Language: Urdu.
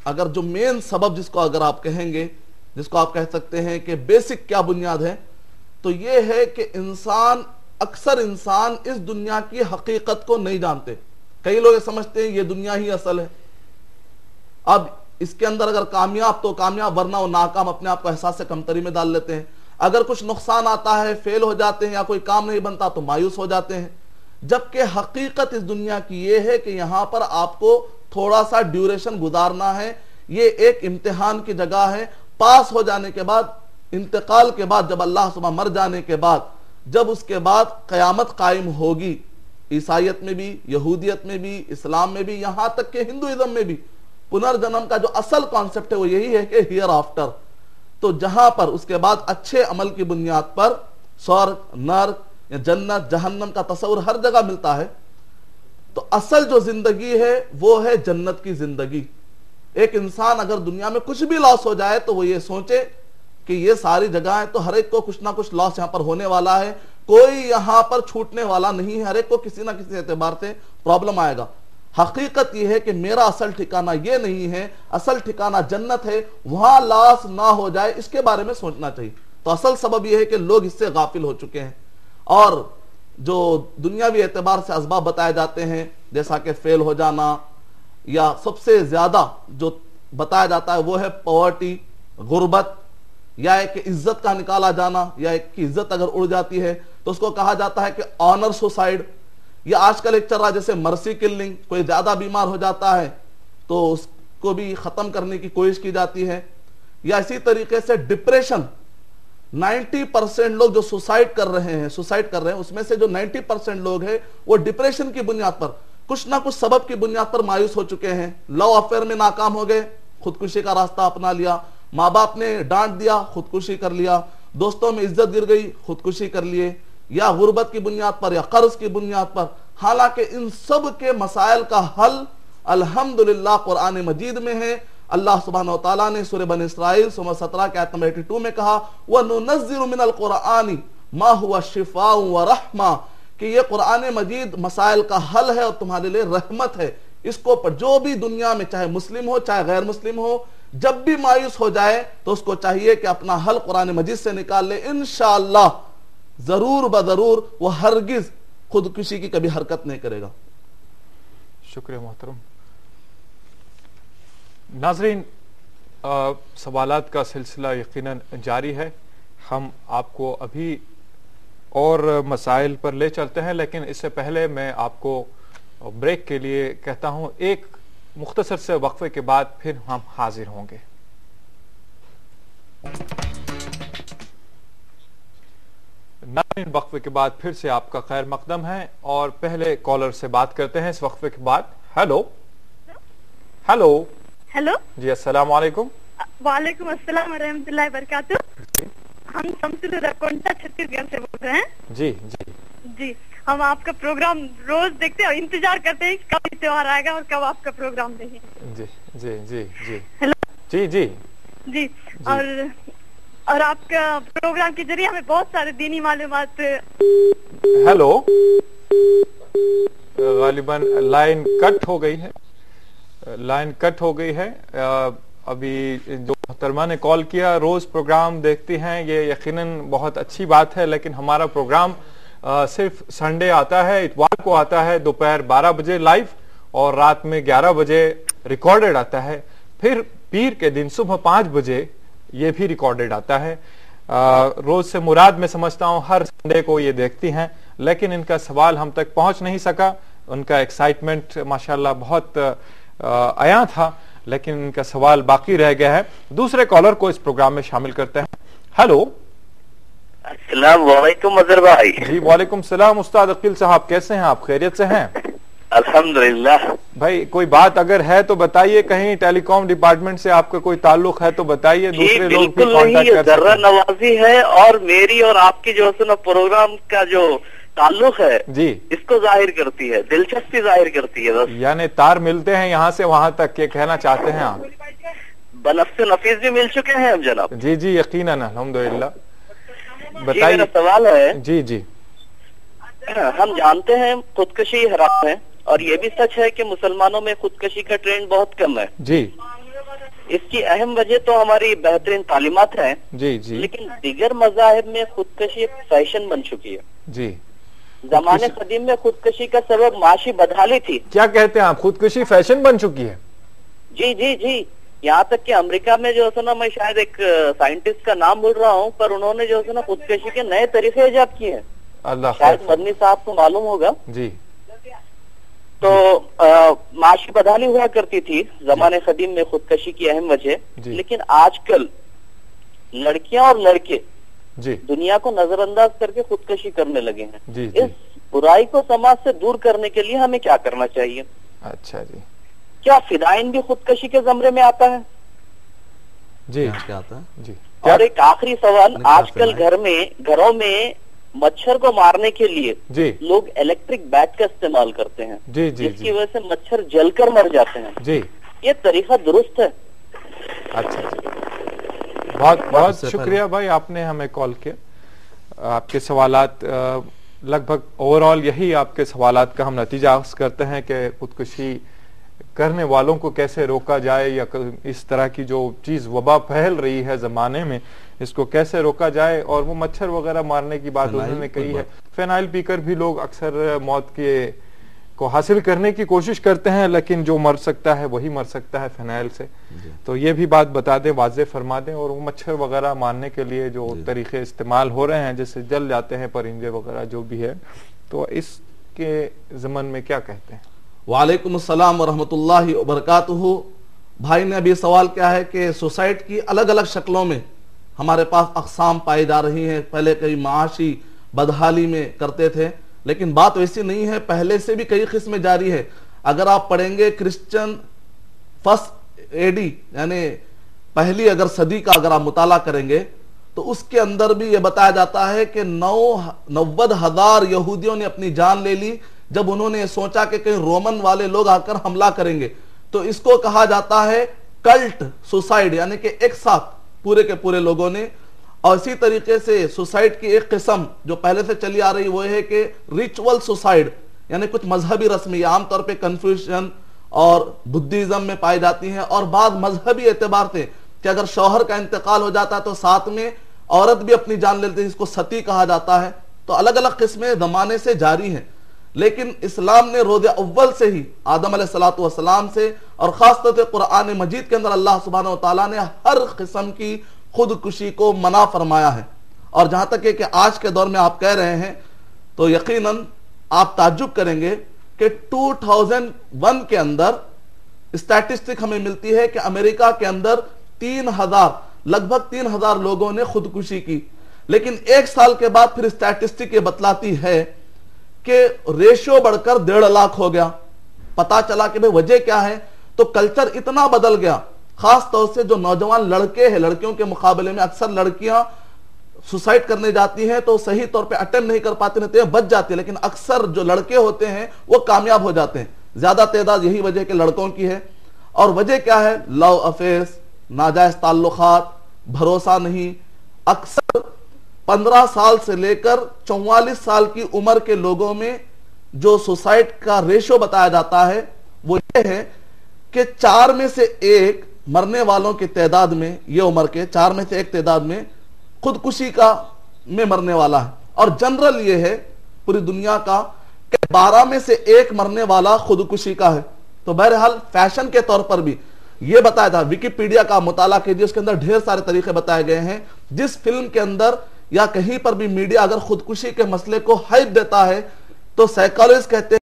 اگر جو مین سبب جس کو اگر آپ کہیں گے، جس کو آپ کہہ سکتے ہیں کہ بیسک کیا بنیاد ہے، تو یہ ہے کہ اکثر انسان اس دنیا کی حقیقت کو نہیں جانتے. کئی لوگ سمجھتے ہیں یہ دنیا ہی اصل ہے. اب اس کے اندر اگر کامیاب تو کامیاب، ورنہ وہ ناکام، اپنے آپ کو احساس سے کمتری میں ڈال لیتے ہیں. اگر کچھ نقصان آتا ہے، فیل ہو جاتے ہیں، یا کوئی کام نہیں بنتا تو مایوس ہو جاتے ہیں. جبکہ حقیقت اس دنیا کی یہ ہے کہ یہاں پر آپ کو تھوڑا سا ڈیوریشن گزارنا ہے. یہ ایک امتحان کی جگہ ہے. پاس ہو جانے کے بعد، انتقال کے بعد، جب اللہ صبح مر جانے کے بعد، جب اس کے بعد قیامت قائم ہوگی، عیسائیت میں بھی، یہودیت میں بھی، اسلام میں بھی، یہاں تک کہ ہندوازم میں بھی پنرجنم کا جو اصل کانسیپٹ ہے وہ یہی ہے کہ ہیئر آفٹر. تو جہاں پر اس کے بعد اچھے عمل کی بنیاد پر سورگ، نرک یا جنت جہنم کا تصور ہر جگہ ملتا ہے. تو اصل جو زندگی ہے وہ ہے جنت کی زندگی. ایک انسان اگر دنیا میں کچھ بھی لاس ہو جائے تو وہ یہ سوچے کہ یہ ساری جگہیں تو ہر ایک کو کچھ نہ کچھ لاس یہاں پر ہونے والا ہے، کوئی یہاں پر چھوٹنے والا نہیں ہے، ہر ایک کو کسی نہ کسی اعتبار سے پرابلم آئے گا. حقیقت یہ ہے کہ میرا اصل ٹھکانہ یہ نہیں ہے، اصل ٹھکانہ جنت ہے، وہاں لاس نہ ہو جائے اس کے بارے میں سوچنا چاہیے. تو اصل سبب یہ ہے کہ لوگ اس سے غافل ہو چکے ہیں. اور جو دنیاوی اعتبار سے اسباب بتائے جاتے ہیں، جیسا کہ فیل ہو جانا، یا سب سے زیادہ جو بتایا جاتا ہے وہ ہے پاورٹی، غربت، یا ایک عزت کا نکالا جانا، یا ایک کی عزت اگر اڑ جاتی ہے تو اس کو کہا جاتا ہے کہ آنر سوسائڈ. یا آج کل ایک چل رہا جیسے مرسی کلنگ، کوئی زیادہ بیمار ہو جاتا ہے تو اس کو بھی ختم کرنے کی کوشش کی جاتی ہے. یا اسی طریقے سے ڈپریشن، 90% لوگ جو سوسائڈ کر رہے ہیں اس میں سے جو 90% لوگ ہیں وہ ڈپریشن کی بنیاد پر، کچھ نہ کچھ سبب کی بنیاد پر مایوس ہو چکے ہیں. لو افیئر میں ناکام ہو گئے، خودکشی کا راستہ اپنا لیا. ماں باپ نے ڈانٹ دیا، خودکشی کر لیا. دوستوں میں عزت گر گئی، خودکشی کر لیے. یا غربت کی بنیاد پر، یا قرض کی بنیاد پر. حالانکہ ان سب کے مسائل کا حل الحمدللہ قرآن مجید میں ہے. اللہ سبحانہ وتعالیٰ نے سورہ بنی اسرائیل سورہ 17 کے آیت نمبر 82 میں کہا وَنُنَزِّلُ مِنَ الْقُرْآنِ مَا هُوَ شِفَاءٌ وَرَحْمَةٌ، کہ یہ قرآن مجید مسائل کا حل ہے اور تمہارے لئے رحمت ہے. اس کو پر جو بھی دنیا میں چاہے مسلم ہو چاہے غیر مسلم ہو، جب بھی مایوس ہو جائے تو اس کو چاہیے کہ اپنا حل قرآن مجید سے نکال لے. انشاءاللہ ضرور بضرور وہ ہرگز خودکشی کی کبھی حرکت نہیں کرے گا. شکریہ محترم. ناظرین، سوالات کا سلسلہ یقیناً جاری ہے. ہم آپ کو ابھی اور مسائل پر لے چلتے ہیں، لیکن اس سے پہلے میں آپ کو بریک کے لیے کہتا ہوں ایک مختصر سے وقفے کے بعد پھر ہم حاضر ہوں گے. ناظرین، وقفے کے بعد پھر سے آپ کا خیر مقدم ہے اور پہلے کالر سے بات کرتے ہیں اس وقفے کے بعد. ہیلو ہیلو ہیلو جی، السلام علیکم. وعلیکم السلام ورحمۃ اللہ وبرکاتہ. ہم شمس رکونٹا چھتیس گڑھ سے بول رہے ہیں. جی جی جی، ہم آپ کا پروگرام روز دیکھتے ہیں اور انتظار کرتے ہیں کب تہوار آئے گا اور کب آپ کا پروگرام دیکھیں. جی جی جی جی ہیلو جی جی جی. اور آپ کا پروگرام کے ذریعے ہمیں بہت سارے دینی معلومات. ہیلو، غالباً لائن کٹ ہو گئی ہے. ابھی جو محترمہ نے کال کیا، روز پروگرام دیکھتی ہیں، یہ یقیناً بہت اچھی بات ہے، لیکن ہمارا پروگرام صرف سنڈے آتا ہے، اتوار کو آتا ہے دوپہر 12 بجے لائیو اور رات میں 11 بجے ریکارڈڈ آتا ہے. پھر پیر کے دن صبح 5 بجے یہ بھی ریکارڈڈ آتا ہے. روز سے مراد میں سمجھتا ہوں ہر سنڈے کو یہ دیکھتی ہیں، لیکن ان کا سوال ہم تک پہنچ نہیں سکا. ان کا ایکسائٹمنٹ ماشاءاللہ بہت عیاں تھا، لیکن ان کا سوال باقی رہ گیا ہے. دوسرے کالر کو اس پروگرام میں شامل کرتے ہیں. ہیلو، السلام علیکم اظہر بھائی. جی وعلیکم السلام. استاد عقیل صاحب کیسے ہیں آپ؟ خیریت سے ہیں؟ الحمدللہ. بھائی کوئی بات اگر ہے تو بتائیے، کہیں ٹیلی کام ڈپارٹمنٹ سے آپ کا کوئی تعلق ہے تو بتائیے، دوسرے لوگ بھی کانٹیکٹ کر ذرہ نوازی ہے اور میری اور آپ کی جو ہے پروگرام کا جو تعلق ہے جی اس کو ظاہر کرتی ہے، دلچسپی ظاہر کرتی ہے. بس یعنی تار ملتے ہیں یہاں سے وہاں تک، یہ کہنا چاہتے ہیں آپ؟ بنفس نفیس بھی مل چکے ہیں اب جناب. جی جی یقیناً الحمدللہ. بتائیے. میرا سوال ہے. جی جی. ہم جانتے ہیں خودکشی حرام ہے اور یہ بھی سچ ہے کہ مسلمانوں میں خودکشی کا ٹرینڈ بہت کم ہے. جی. اس کی اہم وجہ تو ہماری بہترین تعلیمات ہیں جی جی لیکن دیگر مذاہب میں خودکشی ایک فیشن بن چکی ہے. جی زمانے قدیم میں خودکشی کا سبب معاشی بدحالی تھی. کیا کہتے ہیں آپ, خودکشی فیشن بن چکی ہے؟ جی جی جی, یہاں تک کہ امریکہ میں جو ہے نا, میں شاید ایک سائنٹسٹ کا نام بول رہا ہوں, پر انہوں نے جو ہے نا خودکشی کے نئے طریقے ایجاد کیے ہیں. اللہ شاید مدنی صاحب کو معلوم ہوگا. جی. تو معاشی بدحالی ہوا کرتی تھی زمانے قدیم میں خودکشی کی اہم وجہ, لیکن آج کل لڑکیاں اور لڑکے جی دنیا کو نظر انداز کر کے خودکشی کرنے لگے ہیں. جی جی. اس برائی کو سماج سے دور کرنے کے لیے ہمیں کیا کرنا چاہیے؟ اچھا جی. کیا فدائین بھی خودکشی کے زمرے میں آتا ہے؟ جی کیا آتا ہے جی. اور ایک آخری سوال, آج کل گھروں میں مچھر کو مارنے کے لیے جی لوگ الیکٹرک بیٹ کا استعمال کرتے ہیں, جی جی جس کی وجہ سے مچھر جل کر مر جاتے ہیں. جی. یہ طریقہ درست ہے؟ اچھا جی, بہت بہت شکریہ بھائی, آپ نے ہمیں کال کیا. آپ کے سوالات لگ بھگ اوور آل یہی آپ کے سوالات کا ہم نتیجہ اخذ کرتے ہیں کہ خودکشی کرنے والوں کو کیسے روکا جائے, یا اس طرح کی جو چیز وبا پھیل رہی ہے زمانے میں اس کو کیسے روکا جائے. اور وہ مچھر وغیرہ مارنے کی بات انہوں نے کہی ہے, فینائل پی کر بھی لوگ اکثر موت کے کو حاصل کرنے کی کوشش کرتے ہیں, لیکن جو مر سکتا ہے وہی مر سکتا ہے فینائل سے. تو یہ بھی بات بتا دیں, واضح فرما دیں. اور وہ مچھر وغیرہ مارنے کے لیے جو طریقے استعمال ہو رہے ہیں, جیسے جل جاتے ہیں پرندے وغیرہ جو بھی ہے, تو اس کے ضمن میں کیا کہتے ہیں؟ وعلیکم السلام ورحمۃ اللہ وبرکاتہ. بھائی نے ابھی سوال کیا ہے کہ سوسائٹ کی الگ الگ شکلوں میں ہمارے پاس اقسام پائی جا رہی ہیں. پہلے کئی معاشی بدحالی میں کرتے تھے, لیکن بات ویسی نہیں ہے, پہلے سے بھی کئی قسمیں جاری ہے. اگر آپ پڑھیں گے کرسچن فرسٹ ایڈی یعنی پہلی اگر صدی کا اگر آپ مطالعہ کریں گے تو اس کے اندر بھی یہ بتایا جاتا ہے کہ 90,000 یہودیوں نے اپنی جان لے لی جب انہوں نے سوچا کہ کہیں رومن والے لوگ آ کر حملہ کریں گے. تو اس کو کہا جاتا ہے کلٹ سوسائڈ, یعنی کہ ایک ساتھ پورے کے پورے لوگوں نے. اور اسی طریقے سے سوسائڈ کی ایک قسم جو پہلے سے چلی آ رہی وہ ہے کہ ریچول سوسائڈ, یعنی کچھ مذہبی رسمی, عام طور پہ کنفیوشن اور بدھزم میں پائی جاتی ہیں, اور بعض مذہبی اعتبار سے کہ اگر شوہر کا انتقال ہو جاتا ہے تو ساتھ میں عورت بھی اپنی جان لیتی ہے, اس کو ستی کہا جاتا ہے. تو الگ الگ قسمیں زمانے سے جاری ہیں, لیکن اسلام نے روز اول سے ہی آدم علیہ السلام سے اور خاص طور سے قرآن مجید کے اندر اللہ سبحانہ و تعالیٰ نے ہر قسم کی خودکشی کو منع فرمایا ہے. اور جہاں تک ہے کہ آج کے دور میں آپ کہہ رہے ہیں تو یقیناً آپ تعجب کریں گے کہ 2001 کے اندر اسٹیٹسٹک ہمیں ملتی ہے کہ امریکہ کے اندر لگ بھگ 3,000 لوگوں نے خودکشی کی. لیکن ایک سال کے بعد پھر اسٹیٹسٹک یہ بتلاتی ہے کہ ریشو بڑھ کر 1.5 لاکھ ہو گیا. پتا چلا کہ وجہ کیا ہے, تو کلچر اتنا بدل گیا, خاص طور سے جو نوجوان لڑکے ہیں, لڑکیوں کے مقابلے میں اکثر لڑکیاں سوسائڈ کرنے جاتی ہیں تو صحیح طور پہ اٹیمپٹ نہیں کر پاتے رہتے ہیں, بچ جاتی ہیں, لیکن اکثر جو لڑکے ہوتے ہیں وہ کامیاب ہو جاتے ہیں. زیادہ تعداد یہی وجہ کہ لڑکوں کی ہے. اور وجہ کیا ہے؟ لو افیئرس, ناجائز تعلقات, بھروسہ نہیں. اکثر 15 سال سے لے کر 44 سال کی عمر کے لوگوں میں جو سوسائڈ کا ریشو بتایا جاتا ہے وہ یہ ہے کہ 4 میں سے 1 مرنے والوں کی تعداد میں, یہ عمر کے 4 میں سے 1 تعداد میں خودکشی میں مرنے والا ہے. اور جنرل یہ ہے پوری دنیا کا کہ 12 میں سے 1 مرنے والا خودکشی کا ہے. تو بہرحال فیشن کے طور پر بھی یہ بتایا تھا, ویکیپیڈیا کا مطالعہ کیجئے, اس کے اندر ڈھیر سارے طریقے بتائے گئے ہیں. جس فلم کے اندر یا کہیں پر بھی میڈیا اگر خودکشی کے مسئلے کو ہائپ دیتا ہے تو سائیکالوجسٹ کہتے ہیں